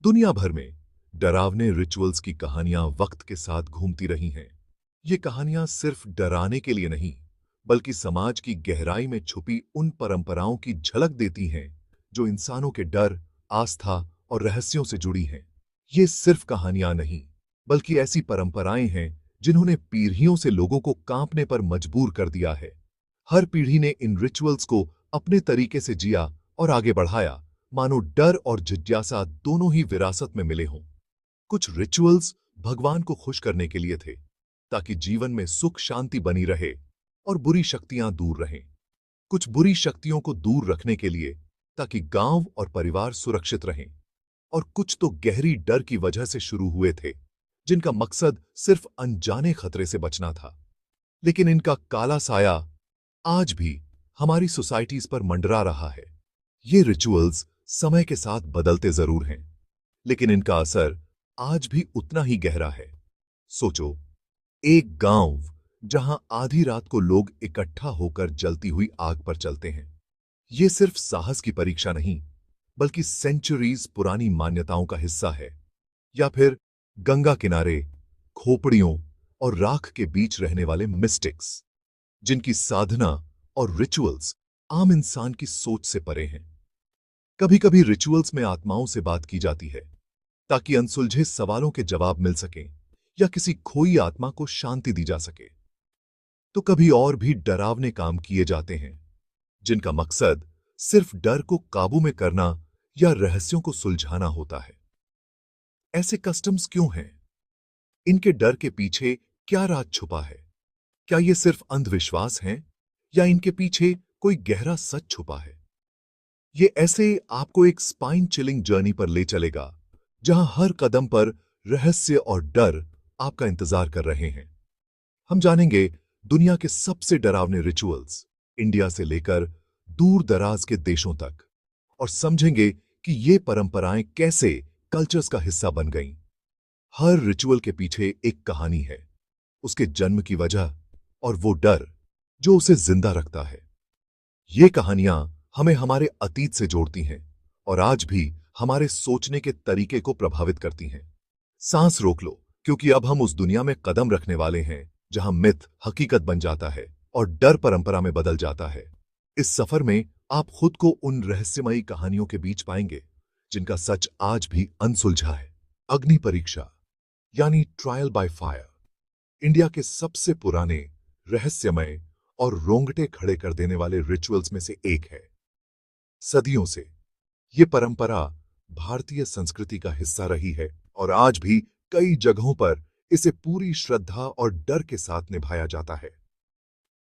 दुनिया भर में डरावने रिचुअल्स की कहानियां वक्त के साथ घूमती रही हैं। ये कहानियां सिर्फ डराने के लिए नहीं, बल्कि समाज की गहराई में छुपी उन परंपराओं की झलक देती हैं जो इंसानों के डर, आस्था और रहस्यों से जुड़ी हैं। ये सिर्फ कहानियां नहीं, बल्कि ऐसी परंपराएं हैं जिन्होंने पीढ़ियों से लोगों को कांपने पर मजबूर कर दिया है। हर पीढ़ी ने इन रिचुअल्स को अपने तरीके से जिया और आगे बढ़ाया, मानो डर और जिज्ञासा दोनों ही विरासत में मिले हों। कुछ रिचुअल्स भगवान को खुश करने के लिए थे, ताकि जीवन में सुख शांति बनी रहे और बुरी शक्तियां दूर रहें। कुछ बुरी शक्तियों को दूर रखने के लिए, ताकि गांव और परिवार सुरक्षित रहें। और कुछ तो गहरी डर की वजह से शुरू हुए थे, जिनका मकसद सिर्फ अनजाने खतरे से बचना था। लेकिन इनका काला साया आज भी हमारी सोसाइटीज पर मंडरा रहा है। ये रिचुअल्स समय के साथ बदलते जरूर हैं, लेकिन इनका असर आज भी उतना ही गहरा है। सोचो, एक गांव जहां आधी रात को लोग इकट्ठा होकर जलती हुई आग पर चलते हैं। ये सिर्फ साहस की परीक्षा नहीं, बल्कि सेंचुरीज पुरानी मान्यताओं का हिस्सा है। या फिर गंगा किनारे खोपड़ियों और राख के बीच रहने वाले मिस्टिक्स, जिनकी साधना और रिचुअल्स आम इंसान की सोच से परे हैं। कभी कभी रिचुअल्स में आत्माओं से बात की जाती है, ताकि अनसुलझे सवालों के जवाब मिल सकें या किसी खोई आत्मा को शांति दी जा सके। तो कभी और भी डरावने काम किए जाते हैं, जिनका मकसद सिर्फ डर को काबू में करना या रहस्यों को सुलझाना होता है। ऐसे कस्टम्स क्यों हैं? इनके डर के पीछे क्या राज छुपा है? क्या ये सिर्फ अंधविश्वास हैं, या इनके पीछे कोई गहरा सच छुपा है? ये ऐसे आपको एक स्पाइन चिलिंग जर्नी पर ले चलेगा, जहां हर कदम पर रहस्य और डर आपका इंतजार कर रहे हैं। हम जानेंगे दुनिया के सबसे डरावने रिचुअल्स, इंडिया से लेकर दूर दराज के देशों तक, और समझेंगे कि ये परंपराएं कैसे कल्चर्स का हिस्सा बन गईं। हर रिचुअल के पीछे एक कहानी है, उसके जन्म की वजह और वो डर जो उसे जिंदा रखता है। ये कहानियां हमें हमारे अतीत से जोड़ती हैं और आज भी हमारे सोचने के तरीके को प्रभावित करती हैं। सांस रोक लो, क्योंकि अब हम उस दुनिया में कदम रखने वाले हैं जहां मिथ हकीकत बन जाता है और डर परंपरा में बदल जाता है। इस सफर में आप खुद को उन रहस्यमयी कहानियों के बीच पाएंगे, जिनका सच आज भी अनसुलझा है। अग्नि परीक्षा, यानी ट्रायल बाय फायर, इंडिया के सबसे पुराने, रहस्यमय और रोंगटे खड़े कर देने वाले रिचुअल्स में से एक है। सदियों से ये परंपरा भारतीय संस्कृति का हिस्सा रही है और आज भी कई जगहों पर इसे पूरी श्रद्धा और डर के साथ निभाया जाता है।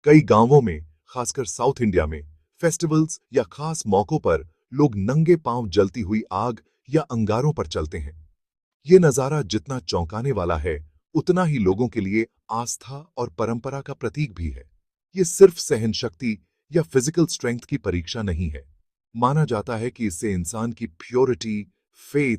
कई गांवों में, खासकर साउथ इंडिया में, फेस्टिवल्स या खास मौकों पर लोग नंगे पांव जलती हुई आग या अंगारों पर चलते हैं। ये नजारा जितना चौंकाने वाला है, उतना ही लोगों के लिए आस्था और परंपरा का प्रतीक भी है। ये सिर्फ सहन शक्ति या फिजिकल स्ट्रेंथ की परीक्षा नहीं है। माना जाता है कि इससे इंसान की प्योरिटी, फेथ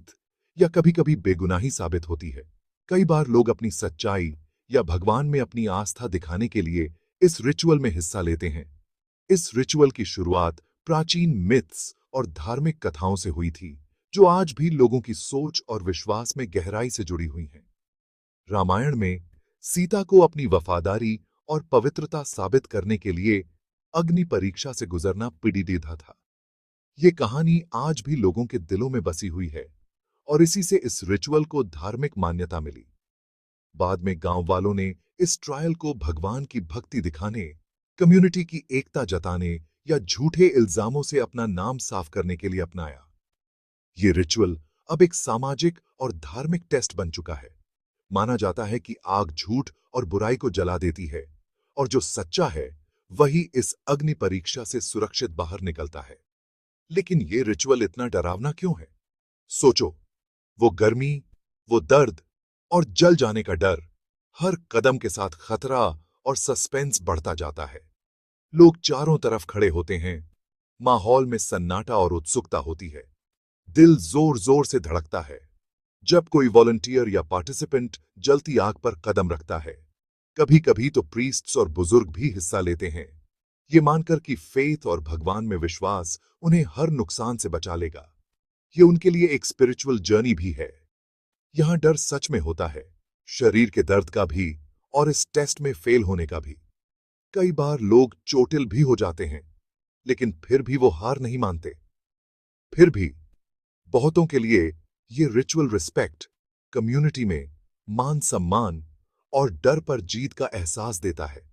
या कभी-कभी बेगुनाही साबित होती है। कई बार लोग अपनी सच्चाई या भगवान में अपनी आस्था दिखाने के लिए इस रिचुअल में हिस्सा लेते हैं। इस रिचुअल की शुरुआत प्राचीन मिथ्स और धार्मिक कथाओं से हुई थी, जो आज भी लोगों की सोच और विश्वास में गहराई से जुड़ी हुई हैं। रामायण में सीता को अपनी वफादारी और पवित्रता साबित करने के लिए अग्नि परीक्षा से गुजरना पीड़िता था। ये कहानी आज भी लोगों के दिलों में बसी हुई है और इसी से इस रिचुअल को धार्मिक मान्यता मिली। बाद में गांव वालों ने इस ट्रायल को भगवान की भक्ति दिखाने, कम्युनिटी की एकता जताने या झूठे इल्जामों से अपना नाम साफ करने के लिए अपनाया। ये रिचुअल अब एक सामाजिक और धार्मिक टेस्ट बन चुका है। माना जाता है कि आग झूठ और बुराई को जला देती है, और जो सच्चा है वही इस अग्नि परीक्षा से सुरक्षित बाहर निकलता है। लेकिन ये रिचुअल इतना डरावना क्यों है? सोचो, वो गर्मी, वो दर्द और जल जाने का डर, हर कदम के साथ खतरा और सस्पेंस बढ़ता जाता है। लोग चारों तरफ खड़े होते हैं, माहौल में सन्नाटा और उत्सुकता होती है। दिल जोर जोर से धड़कता है जब कोई वॉलंटियर या पार्टिसिपेंट जलती आग पर कदम रखता है। कभी कभी तो प्रीस्ट्स और बुजुर्ग भी हिस्सा लेते हैं, ये मानकर कि फेथ और भगवान में विश्वास उन्हें हर नुकसान से बचा लेगा। ये उनके लिए एक स्पिरिचुअल जर्नी भी है। यहां डर सच में होता है, शरीर के दर्द का भी और इस टेस्ट में फेल होने का भी। कई बार लोग चोटिल भी हो जाते हैं, लेकिन फिर भी वो हार नहीं मानते। फिर भी बहुतों के लिए ये रिचुअल रिस्पेक्ट, कम्युनिटी में मान सम्मान और डर पर जीत का एहसास देता है।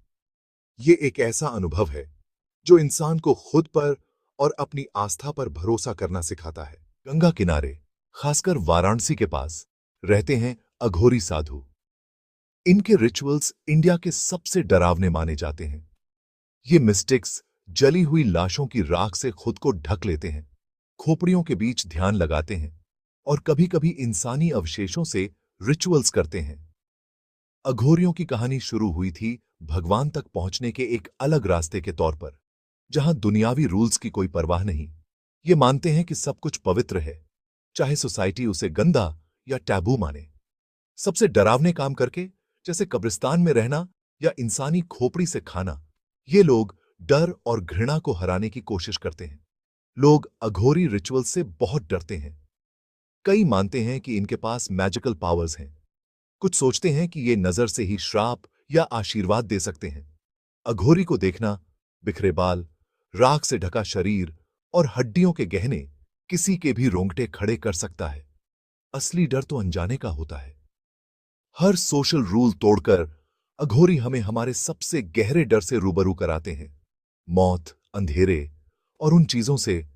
ये एक ऐसा अनुभव है जो इंसान को खुद पर और अपनी आस्था पर भरोसा करना सिखाता है। गंगा किनारे, खासकर वाराणसी के पास, रहते हैं अघोरी साधु। इनके रिचुअल्स इंडिया के सबसे डरावने माने जाते हैं। ये मिस्टिक्स जली हुई लाशों की राख से खुद को ढक लेते हैं, खोपड़ियों के बीच ध्यान लगाते हैं और कभी-कभी इंसानी अवशेषों से रिचुअल्स करते हैं। अघोरियों की कहानी शुरू हुई थी भगवान तक पहुंचने के एक अलग रास्ते के तौर पर, जहां दुनियावी रूल्स की कोई परवाह नहीं। ये मानते हैं कि सब कुछ पवित्र है, चाहे सोसाइटी उसे गंदा या टैबू माने। सबसे डरावने काम करके, जैसे कब्रिस्तान में रहना या इंसानी खोपड़ी से खाना, ये लोग डर और घृणा को हराने की कोशिश करते हैं। लोग अघोरी रिचुअल से बहुत डरते हैं। कई मानते हैं कि इनके पास मैजिकल पावर्स हैं। कुछ सोचते हैं कि ये नजर से ही श्राप या आशीर्वाद दे सकते हैं। अघोरी को देखना, बिखरे बाल, राख से ढका शरीर और हड्डियों के गहने किसी के भी रोंगटे खड़े कर सकता है। असली डर तो अनजाने का होता है। हर सोशल रूल तोड़कर अघोरी हमें हमारे सबसे गहरे डर से रूबरू कराते हैं। मौत, अंधेरे और उन चीजों से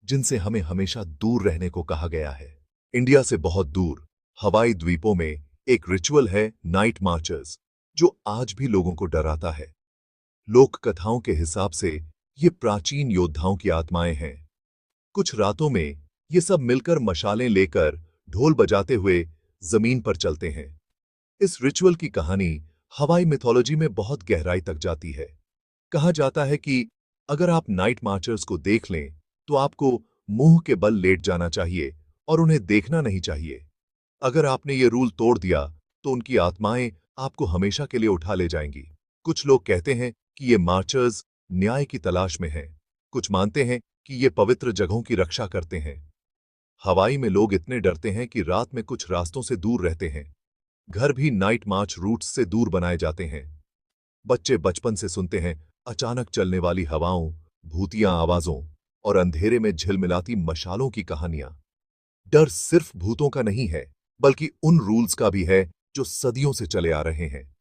जिनसे हमें हमेशा दूर रहने को कहा गया है। इंडिया से बहुत दूर हवाई द्वीपों में एक रिचुअल है नाइट मार्चर्स, जो आज भी लोगों को डराता है। लोक कथाओं के हिसाब से ये प्राचीन योद्धाओं की आत्माएं हैं। कुछ रातों में ये सब मिलकर मशालें लेकर ढोल बजाते हुए जमीन पर चलते हैं। इस रिचुअल की कहानी हवाई मिथोलॉजी में बहुत गहराई तक जाती है। कहा जाता है कि अगर आप नाइट मार्चर्स को देख लें तो आपको मुंह के बल लेट जाना चाहिए और उन्हें देखना नहीं चाहिए। अगर आपने ये रूल तोड़ दिया तो उनकी आत्माएं आपको हमेशा के लिए उठा ले जाएंगी। कुछ लोग कहते हैं कि ये मार्चर्स न्याय की तलाश में हैं। कुछ मानते हैं कि ये पवित्र जगहों की रक्षा करते हैं। हवाई में लोग इतने डरते हैं कि रात में कुछ रास्तों से दूर रहते हैं। घर भी नाइट मार्च रूट्स से दूर बनाए जाते हैं। बच्चे बचपन से सुनते हैं अचानक चलने वाली हवाओं, भूतिया आवाजों और अंधेरे में झिलमिलाती मशालों की कहानियां। डर सिर्फ भूतों का नहीं है, बल्कि उन रूल्स का भी है जो सदियों से चले आ रहे हैं।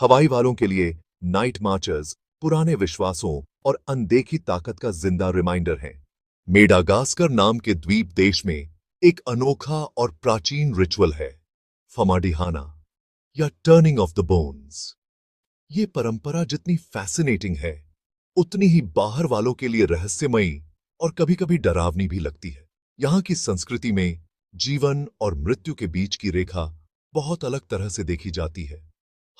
हवाई वालों के लिए नाइट मार्चर्स पुराने विश्वासों और अनदेखी ताकत का जिंदा रिमाइंडर हैं। मेडागास्कर नाम के द्वीप देश में एक अनोखा और प्राचीन रिचुअल है, फमाडिहाना या टर्निंग ऑफ द बोन्स। ये परंपरा जितनी फैसिनेटिंग है, उतनी ही बाहर वालों के लिए रहस्यमयी और कभी-कभी डरावनी भी लगती है। यहाँ की संस्कृति में जीवन और मृत्यु के बीच की रेखा बहुत अलग तरह से देखी जाती है।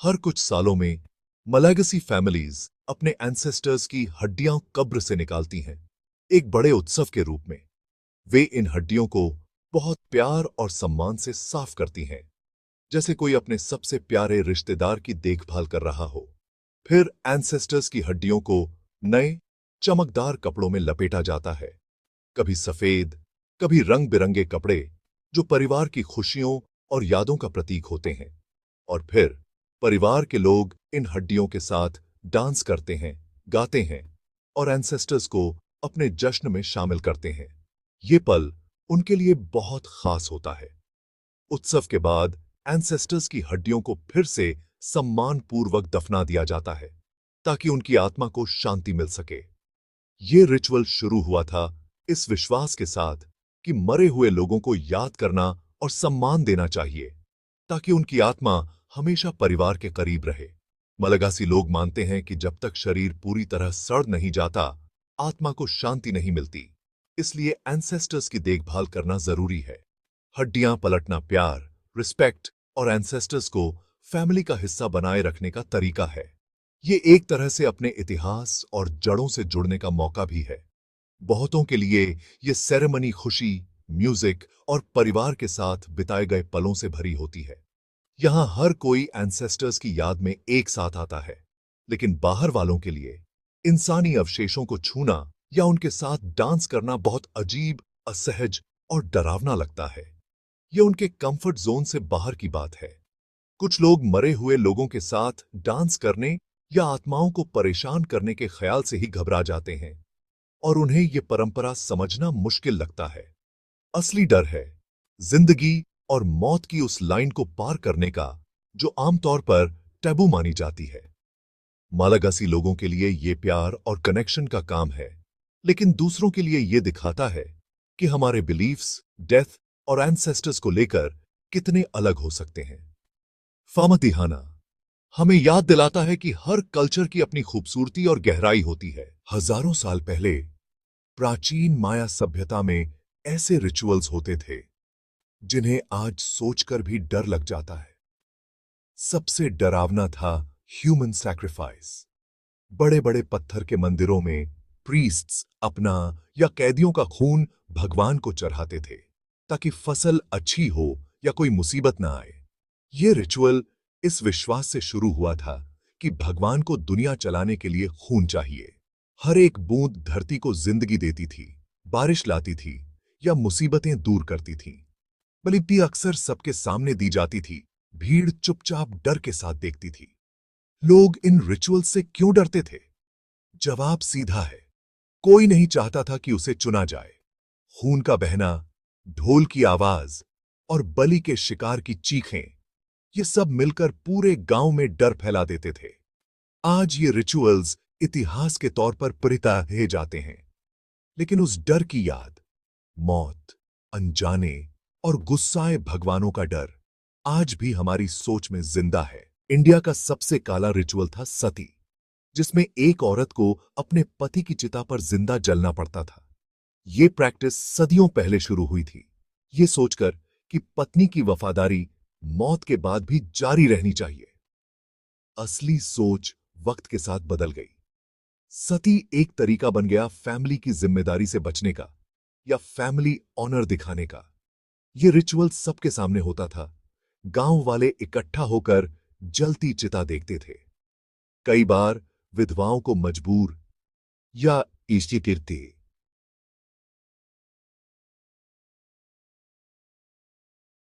हर कुछ सालों में मलागसी फैमिलीज अपने एंसेस्टर्स की हड्डियां कब्र से निकालती हैं, एक बड़े उत्सव के रूप में। वे इन हड्डियों को बहुत प्यार और सम्मान से साफ करती हैं, जैसे कोई अपने सबसे प्यारे रिश्तेदार की देखभाल कर रहा हो। फिर एंसेस्टर्स की हड्डियों को नए चमकदार कपड़ों में लपेटा जाता है, कभी सफेद, कभी रंग बिरंगे कपड़े जो परिवार की खुशियों और यादों का प्रतीक होते हैं। और फिर परिवार के लोग इन हड्डियों के साथ डांस करते हैं, गाते हैं और एंसेस्टर्स को अपने जश्न में शामिल करते हैं। ये पल उनके लिए बहुत खास होता है। उत्सव के बाद एंसेस्टर्स की हड्डियों को फिर से सम्मानपूर्वक दफना दिया जाता है, ताकि उनकी आत्मा को शांति मिल सके। ये रिचुअल शुरू हुआ था इस विश्वास के साथ कि मरे हुए लोगों को याद करना और सम्मान देना चाहिए, ताकि उनकी आत्मा हमेशा परिवार के करीब रहे। मलागासी लोग मानते हैं कि जब तक शरीर पूरी तरह सड़ नहीं जाता, आत्मा को शांति नहीं मिलती। इसलिए एंसेस्टर्स की देखभाल करना जरूरी है। हड्डियां पलटना प्यार, रिस्पेक्ट और एंसेस्टर्स को फैमिली का हिस्सा बनाए रखने का तरीका है। ये एक तरह से अपने इतिहास और जड़ों से जुड़ने का मौका भी है। बहुतों के लिए ये सेरेमनी खुशी, म्यूजिक और परिवार के साथ बिताए गए पलों से भरी होती है। यहां हर कोई एंसेस्टर्स की याद में एक साथ आता है, लेकिन बाहर वालों के लिए इंसानी अवशेषों को छूना या उनके साथ डांस करना बहुत अजीब, असहज और डरावना लगता है। यह उनके कंफर्ट जोन से बाहर की बात है। कुछ लोग मरे हुए लोगों के साथ डांस करने या आत्माओं को परेशान करने के ख्याल से ही घबरा जाते हैं और उन्हें यह परंपरा समझना मुश्किल लगता है। असली डर है जिंदगी और मौत की उस लाइन को पार करने का जो आमतौर पर टैबू मानी जाती है। मालागासी लोगों के लिए यह प्यार और कनेक्शन का काम है, लेकिन दूसरों के लिए यह दिखाता है कि हमारे बिलीफ्स, डेथ और एंसेस्टर्स को लेकर कितने अलग हो सकते हैं। फामतिहाना हमें याद दिलाता है कि हर कल्चर की अपनी खूबसूरती और गहराई होती है। हजारों साल पहले प्राचीन माया सभ्यता में ऐसे रिचुअल्स होते थे जिन्हें आज सोचकर भी डर लग जाता है। सबसे डरावना था ह्यूमन सैक्रिफाइस। बड़े बड़े पत्थर के मंदिरों में प्रीस्ट्स अपना या कैदियों का खून भगवान को चढ़ाते थे ताकि फसल अच्छी हो या कोई मुसीबत ना आए। यह रिचुअल इस विश्वास से शुरू हुआ था कि भगवान को दुनिया चलाने के लिए खून चाहिए। हर एक बूंद धरती को जिंदगी देती थी, बारिश लाती थी या मुसीबतें दूर करती थी। बलि अक्सर सबके सामने दी जाती थी। भीड़ चुपचाप डर के साथ देखती थी। लोग इन रिचुअल से क्यों डरते थे? जवाब सीधा है, कोई नहीं चाहता था कि उसे चुना जाए। खून का बहना, ढोल की आवाज और बलि के शिकार की चीखें, ये सब मिलकर पूरे गांव में डर फैला देते थे। आज ये रिचुअल्स इतिहास के तौर पर परिताहे जाते हैं, लेकिन उस डर की याद, मौत, अनजाने और गुस्साए भगवानों का डर आज भी हमारी सोच में जिंदा है। इंडिया का सबसे काला रिचुअल था सती, जिसमें एक औरत को अपने पति की चिता पर जिंदा जलना पड़ता था। यह प्रैक्टिस सदियों पहले शुरू हुई थी, ये सोचकर कि पत्नी की वफादारी मौत के बाद भी जारी रहनी चाहिए। असली सोच वक्त के साथ बदल गई। सती एक तरीका बन गया फैमिली की जिम्मेदारी से बचने का या फैमिली ऑनर दिखाने का। यह रिचुअल सबके सामने होता था। गांव वाले इकट्ठा होकर जलती चिता देखते थे। कई बार विधवाओं को मजबूर या इष्टिकीर्ति